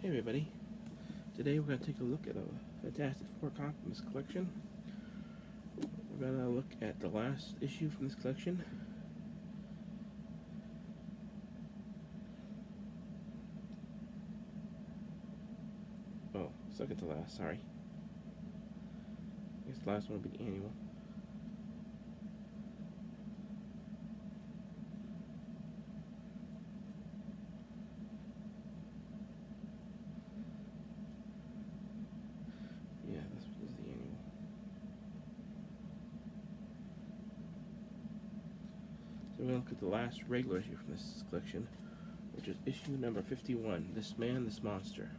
Hey everybody, today we're going to take a look at a Fantastic Four comic from this collection. We're going to look at the last issue from this collection. Oh, second to last, sorry. I guess the last one will be the annual. Yeah, this is the annual. So we're going to look at the last regular issue from this collection, which is issue number 51, This Man, This Monster.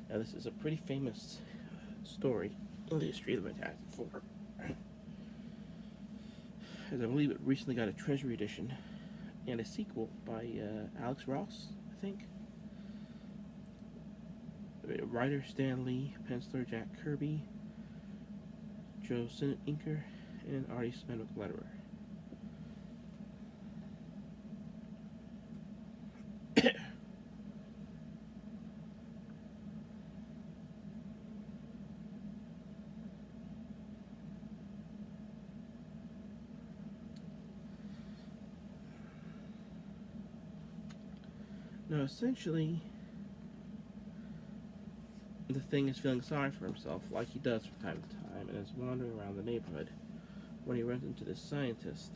Now this is a pretty famous story in the history of the Fantastic Four, as I believe it recently got a Treasury edition and a sequel by Alex Ross, I think. Writer Stan Lee, penciler Jack Kirby, Joe Sinnott inker, and artist Manuel letterer. Now, essentially, the Thing is feeling sorry for himself, like he does from time to time, and is wandering around the neighborhood when he runs into this scientist.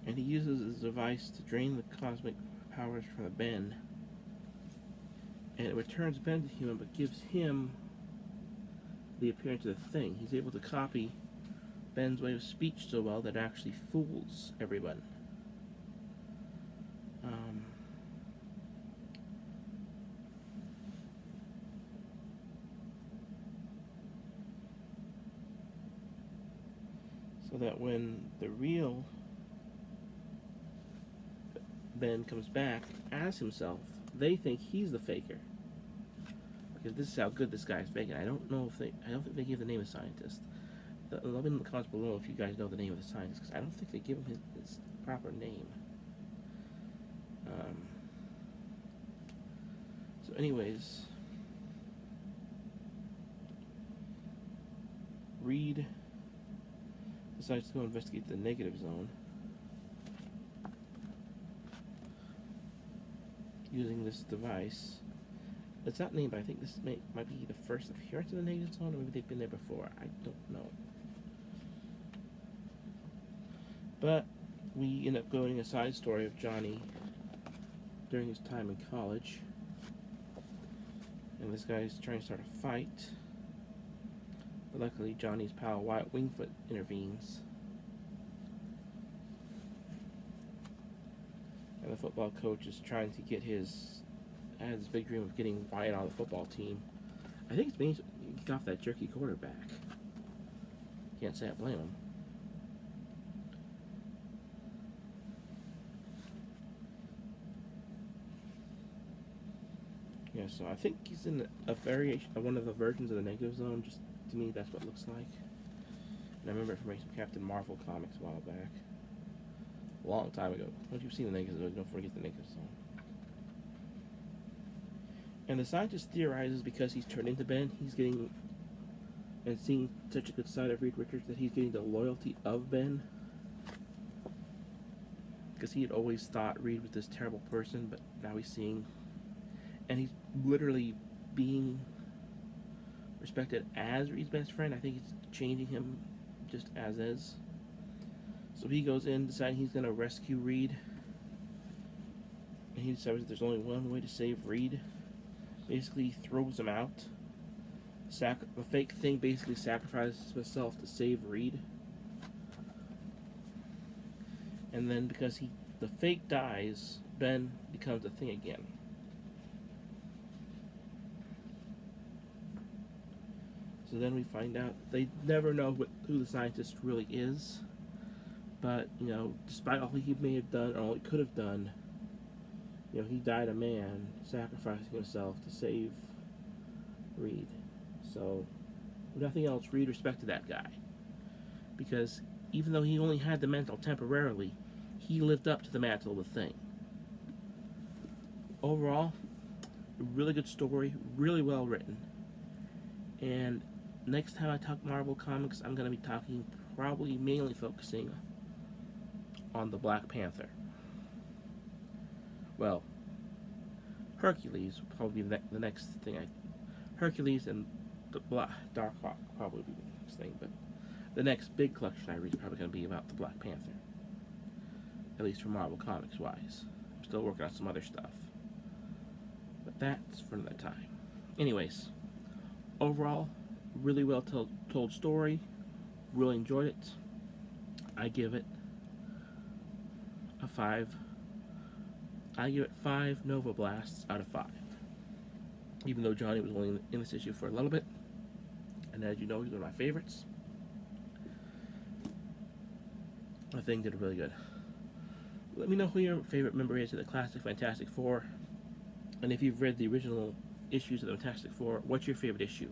And he uses his device to drain the cosmic powers from the Ben, and it returns Ben to human, but gives him the appearance of the Thing. He's able to copy Ben's way of speech so well that it actually fools everyone. So that when the real Ben comes back as himself, they think he's the faker. Because this is how good this guy is faking. I don't think they give the name of the scientist. Let me know in the comments below if you guys know the name of the scientist, because I don't think they give him his proper name. So anyways, Reed decides to go investigate the negative zone using this device. It's not named, but I think this might be the first appearance of the negative zone, or maybe they've been there before. I don't know. But we end up going a side story of Johnny during his time in college. And this guy's trying to start a fight. But luckily, Johnny's pal Wyatt Wingfoot intervenes. And the football coach is trying to get has this big dream of getting Wyatt on the football team. I think it's means to get off that jerky quarterback. Can't say I blame him. Yeah, so I think he's in a variation of one of the versions of the negative zone. Just to me, that's what it looks like. And I remember it from some Captain Marvel comics a while back, a long time ago. Once you've seen the negative zone, don't forget the negative zone. And the scientist theorizes because he's turned into Ben, he's getting, and seeing such a good side of Reed Richards, that he's getting the loyalty of Ben. Because he had always thought Reed was this terrible person, but now he's seeing, and he's literally being respected as Reed's best friend. I think it's changing him just as is. So he goes in deciding he's going to rescue Reed. And he decides there's only one way to save Reed. Basically, he throws him out. The fake Thing basically sacrifices himself to save Reed. And then because the fake dies, Ben becomes a Thing again. So then we find out they never know who the scientist really is. But, despite all he may have done, or all he could have done, You know, he died a man, sacrificing himself to save Reed. So, if nothing else, Reed respected that guy. Because even though he only had the mantle temporarily, he lived up to the mantle of the Thing. Overall, a really good story, really well written. And next time I talk Marvel Comics, I'm going to be talking, probably mainly focusing on the Black Panther. Well, Hercules will probably be the next thing. Hercules and the Dark Hawk probably be the next thing, but the next big collection I read is probably going to be about the Black Panther. At least for Marvel Comics wise. I'm still working on some other stuff. But that's for another time. Anyways, overall, really well told story. Really enjoyed it. I give it a 5. I give it 5 Nova Blasts out of 5. Even though Johnny was only in this issue for a little bit. And as you know, he's one of my favorites. The Thing did really good. Let me know who your favorite member is of the classic Fantastic Four. And if you've read the original issues of the Fantastic Four, what's your favorite issue?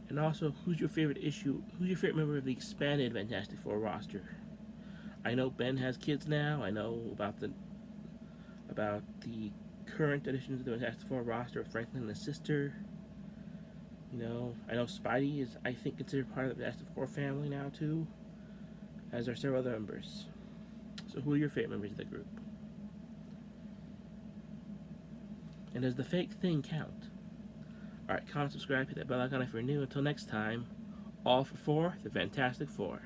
And also, who's your favorite member of the expanded Fantastic Four roster? I know Ben has kids now. I know about the current additions to the Fantastic Four roster with Franklin and his sister. You know, I know Spidey is, I think, considered part of the Fantastic Four family now too, as are several other members. So who are your favorite members of the group? And does the fake Thing count? Alright, comment, subscribe, hit that bell icon if you're new. Until next time, all for 4, the Fantastic Four.